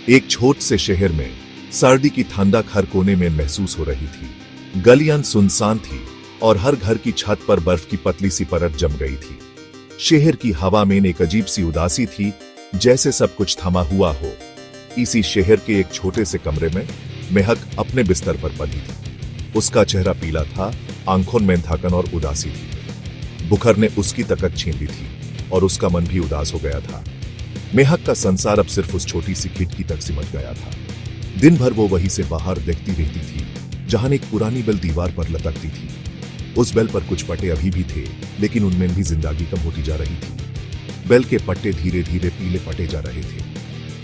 एक छोट से शहर में सर्दी की ठंडक हर कोने में महसूस हो रही थी। गलियां सुनसान थी और हर घर की छत पर बर्फ की पतली सी परत जम गई थी। शहर की हवा में एक अजीब सी उदासी थी, जैसे सब कुछ थमा हुआ हो। इसी शहर के एक छोटे से कमरे में महक अपने बिस्तर पर पड़ी थी। उसका चेहरा पीला था, आंखों में थकन और उदासी थी। बुखार ने उसकी ताकत छीन ली थी और उसका मन भी उदास हो गया था। महक का संसार अब सिर्फ उस छोटी सी खिड़की तक सिमट गया था। दिन भर वो वहीं से बाहर देखती रहती थी, जहां एक पुरानी बेल दीवार पर लटकती थी। उस बेल पर कुछ पट्टे अभी भी थे, लेकिन उनमें भी जिंदगी कम होती जा रही थी। बेल के पट्टे धीरे धीरे पीले पटे जा रहे थे।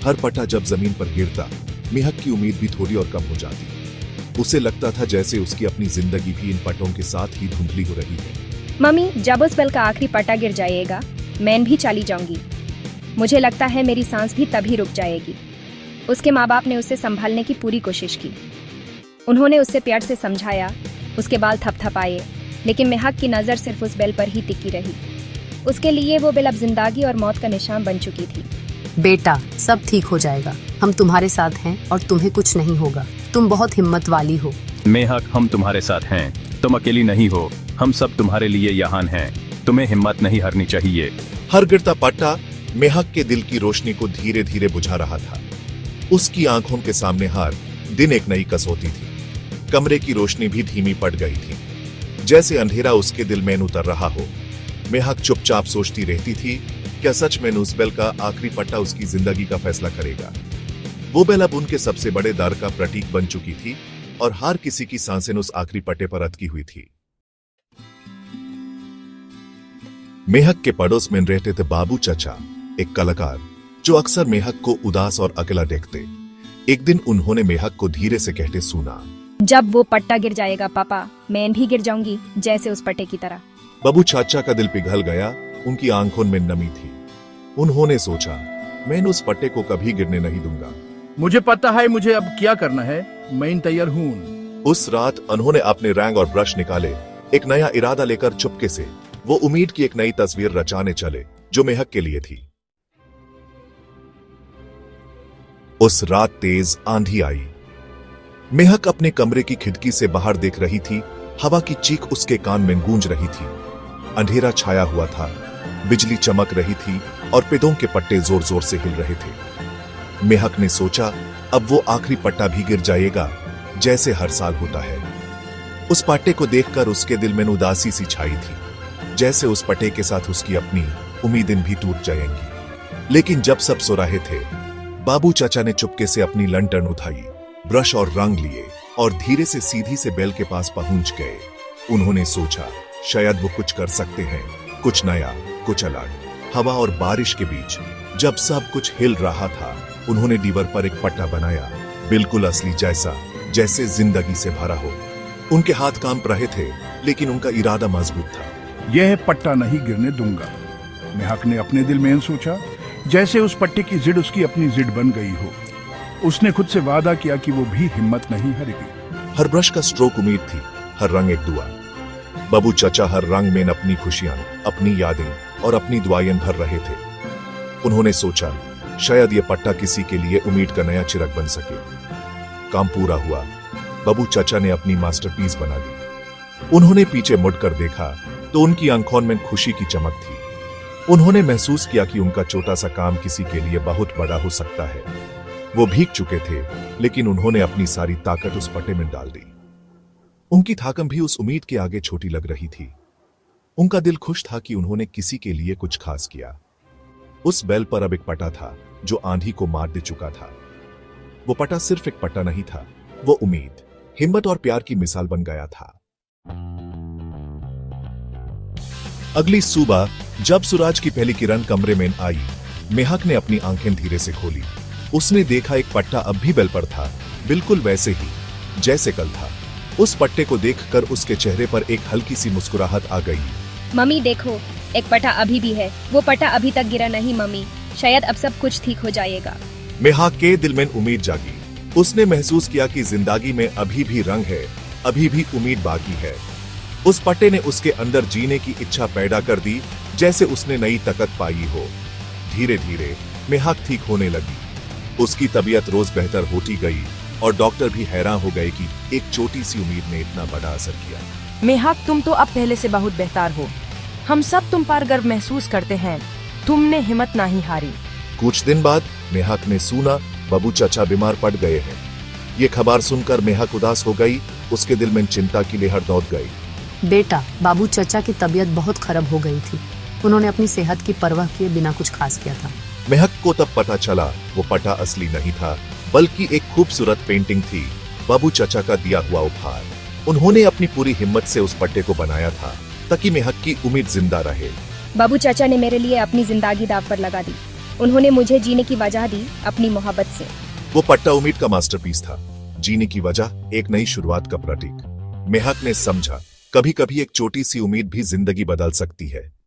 हर पट्टा जब जमीन पर गिरता, महक की उम्मीद भी थोड़ी और कम हो जाती। उसे लगता था जैसे उसकी अपनी जिंदगी भी इन पट्टों के साथ ही धुंधली हो रही है। मम्मी, जब उस बेल का आखिरी पट्टा गिर जाएगा, मैं भी चली जाऊंगी। मुझे लगता है मेरी सांस भी तभी रुक जाएगी। उसके माँ बाप ने उसे संभालने की पूरी कोशिश की। उन्होंने उसे प्यार से समझाया, उसके बाल थपथपाए, लेकिन महक की नज़र सिर्फ उस बेल पर ही टिकी रही। उसके लिए वो बेल अब जिंदगी और मौत का निशान बन चुकी थी। बेटा, सब ठीक हो जाएगा। हम तुम्हारे साथ हैं और तुम्हें कुछ नहीं होगा। तुम बहुत हिम्मत वाली हो। महक, हम तुम्हारे साथ हैं। तुम अकेली नहीं हो। हम सब तुम्हारे लिए यहाँ हैं। तुम्हें हिम्मत नहीं हारनी चाहिए। हर गिरता पट्टा महक के दिल की रोशनी को धीरे धीरे बुझा रहा था। उसकी आंखों के सामने हर दिन एक नई कसौटी थी। कमरे की रोशनी भी धीमी पड़ गई थी, जैसे अंधेरा उसके दिल में उतर रहा हो। महक चुपचाप सोचती रहती थी, क्या सच में उस बेल का आखिरी पट्टा उसकी जिंदगी का फैसला करेगा। वो बेल अब उनके सबसे बड़े डर का प्रतीक बन चुकी थी और हर किसी की सांसें उस आखिरी पट्टे पर अटकी हुई थी। महक के पड़ोस में रहते थे बाबू चाचा, एक कलाकार जो अक्सर महक को उदास और अकेला देखते। एक दिन उन्होंने महक को धीरे से कहते सुना, जब वो पट्टा गिर जाएगा पापा, मैं भी गिर जाऊंगी, जैसे उस पट्टे की तरह। बाबू चाचा का दिल पिघल गया। उनकी आंखों में नमी थी। उन्होंने सोचा, मैं उस पट्टे को कभी गिरने नहीं दूंगा। मुझे पता है मुझे अब क्या करना है। मैं तैयार हूँ। उस रात उन्होंने अपने रंग और ब्रश निकाले। एक नया इरादा लेकर चुपके से वो उम्मीद की एक नई तस्वीर रचाने चले, जो महक के लिए थी। उस रात तेज आंधी आई। महक अपने कमरे की खिड़की से बाहर देख रही थी। हवा की चीख उसके कान में गूंज रही थी। अंधेरा छाया हुआ था, बिजली चमक रही थी और पेड़ों के पट्टे जोर जोर से हिल रहे थे। महक ने सोचा, अब वो आखिरी पट्टा भी गिर जाएगा, जैसे हर साल होता है। उस पट्टे को देखकर उसके दिल में उदासी सी छाई थी, जैसे उस पट्टे के साथ उसकी अपनी उम्मीदें भी टूट जाएंगी। लेकिन जब सब सो रहे थे, बाबू चाचा ने चुपके से अपनी लंटन उठाई, ब्रश और रंग लिए और धीरे से सीधी से बेल के पास पहुंच गए। उन्होंने सोचा, शायद वो कुछ कर सकते हैं, कुछ नया, कुछ अलग। हवा और बारिश के बीच जब सब कुछ हिल रहा था, उन्होंने दीवार पर एक पट्टा बनाया, बिल्कुल असली जैसा, जैसे जिंदगी से भरा हो। उनके हाथ कांप रहे थे, लेकिन उनका इरादा मजबूत था। यह पट्टा नहीं गिरने दूंगा। महक ने अपने दिल में सोचा, जैसे उस पट्टे की जिद उसकी अपनी जिद बन गई हो। उसने खुद से वादा किया कि वो भी हिम्मत नहीं हारेगी। हर ब्रश का स्ट्रोक उम्मीद थी, हर रंग एक दुआ। बाबू चाचा हर रंग में अपनी खुशियां, अपनी यादें और अपनी दुआएं भर रहे थे। उन्होंने सोचा, शायद ये पट्टा किसी के लिए उम्मीद का नया चिराग बन सके। काम पूरा हुआ। बाबू चाचा ने अपनी मास्टरपीस बना दी। उन्होंने पीछे मुड़कर देखा तो उनकी आंखों में खुशी की चमक थी। उन्होंने महसूस किया कि उनका छोटा सा काम किसी के लिए बहुत बड़ा हो सकता है। वो भीग चुके थे, लेकिन उन्होंने अपनी सारी ताकत उस पट्टे में डाल दी। उनकी थाकम भी उस उम्मीद के आगे छोटी लग रही थी। उनका दिल खुश था कि उन्होंने किसी के लिए कुछ खास किया। उस बेल पर अब एक पट्टा था जो आंधी को मार दे चुका था। वो पट्टा सिर्फ एक पट्टा नहीं था, वो उम्मीद, हिम्मत और प्यार की मिसाल बन गया था। अगली सुबह जब सूरज की पहली किरण कमरे में आई, महक ने अपनी आंखें धीरे से खोली। उसने देखा एक पट्टा अब भी बेल पर था, बिल्कुल वैसे ही जैसे कल था। उस पट्टे को देखकर उसके चेहरे पर एक हल्की सी मुस्कुराहट आ गई। मम्मी देखो, एक पट्टा अभी भी है। वो पट्टा अभी तक गिरा नहीं मम्मी। शायद अब सब कुछ ठीक हो जाएगा। महक के दिल में उम्मीद जागी। उसने महसूस किया कि जिंदगी में अभी भी रंग है, अभी भी उम्मीद बाकी है। उस पट्टे ने उसके अंदर जीने की इच्छा पैदा कर दी, जैसे उसने नई ताकत पाई हो। धीरे धीरे महक ठीक होने लगी। उसकी तबीयत रोज बेहतर होती गई और डॉक्टर भी हैरान हो गए कि एक छोटी सी उम्मीद ने इतना बड़ा असर किया। मेहक, तुम तो अब पहले से बहुत बेहतर हो। हम सब तुम पर गर्व महसूस करते हैं। तुमने हिम्मत नहीं हारी। कुछ दिन बाद मेहक ने सुना बाबू चाचा बीमार पड़ गए हैं। ये खबर सुनकर मेहक उदास हो गई। उसके दिल में चिंता की लहर दौड़ गई। बेटा, बाबू चचा की तबीयत बहुत खराब हो गई थी। उन्होंने अपनी सेहत की परवाह किए बिना कुछ खास किया था। मेहक को तब पता चला वो पट्टा असली नहीं था, बल्कि एक खूबसूरत पेंटिंग थी, बाबू चाचा का दिया हुआ उपहार। उन्होंने अपनी पूरी हिम्मत से उस पट्टे को बनाया था ताकि मेहक की उम्मीद जिंदा रहे। बाबू चाचा ने मेरे लिए अपनी जिंदगी दाव पर लगा दी। उन्होंने मुझे जीने की वजह दी अपनी मोहब्बत से। वो पट्टा उम्मीद का मास्टरपीस था, जीने की वजह, एक नई शुरुआत का प्रतीक। मेहक ने समझा कभी कभी एक छोटी सी उम्मीद भी जिंदगी बदल सकती है।